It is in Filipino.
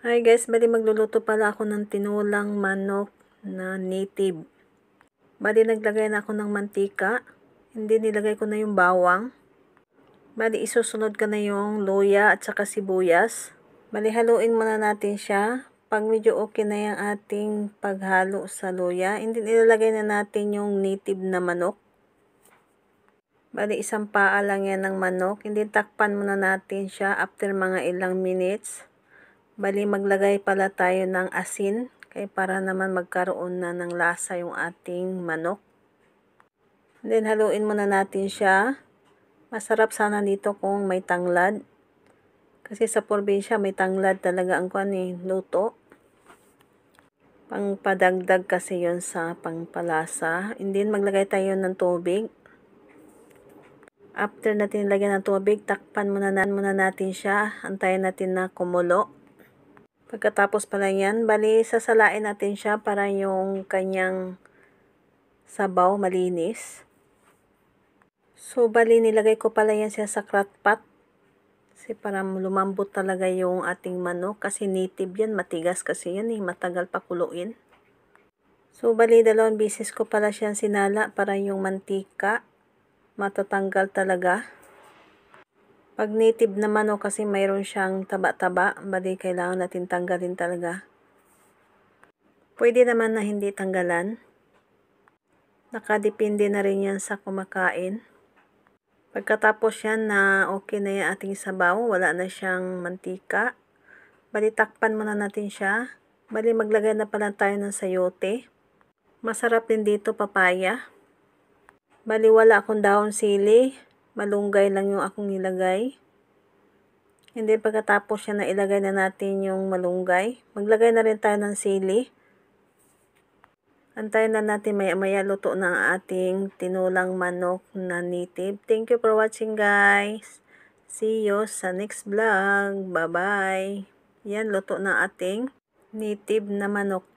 Hi guys, bali magluluto pala ako ng tinulang manok na native. Bali naglagay na ako ng mantika. Hindi nilagay ko na yung bawang. Bali isusunod ko na yung luya at saka sibuyas. Bali haluin muna natin siya. Pag medyo okay na yung ating paghalo sa luya, hindi nilalagay na natin yung native na manok. Bali isang paa lang yan ng manok. Hindi takpan muna natin siya after mga ilang minutes. Bali maglagay pala tayo ng asin kaya para naman magkaroon na ng lasa yung ating manok. Then haluin muna natin siya. Masarap sana dito kung may tanglad. Kasi sa probinsya may tanglad talaga ang luto. Pangpadagdag kasi yon sa pangpalasa. And then maglagay tayo ng tubig. After natin lagyan ng tubig, takpan muna natin siya. Antayin natin na kumulo. Pagkatapos pala yan, bali sasalain natin siya para yung kanyang sabaw malinis. So bali nilagay ko pala yan siya sa crock pot. Kasi para lumambot talaga yung ating manok. Kasi native yan, matigas kasi yan matagal pa kuluin. So bali 2 beses ko pala siyang sinala para yung mantika matatanggal talaga. Pag native na manok kasi mayroon siyang taba-taba, bali kailangan natin tanggalin talaga. Pwede naman na hindi tanggalan. Nakadepende na rin yan sa kumakain. Pagkatapos yan na okay na yung ating sabaw, wala na siyang mantika. Bali takpan muna natin siya. Bali maglagay na pala tayo ng sayote. Masarap din dito papaya. Bali wala akong dahon sili. Malunggay lang yung akong nilagay. And then pagkatapos yan na ilagay na natin yung malunggay. Maglagay na rin tayo ng sili. Antayin na natin maya-maya luto na ang ating tinulang manok na native. Thank you for watching guys. See you sa next vlog. Bye-bye. Yan, luto na ating native na manok.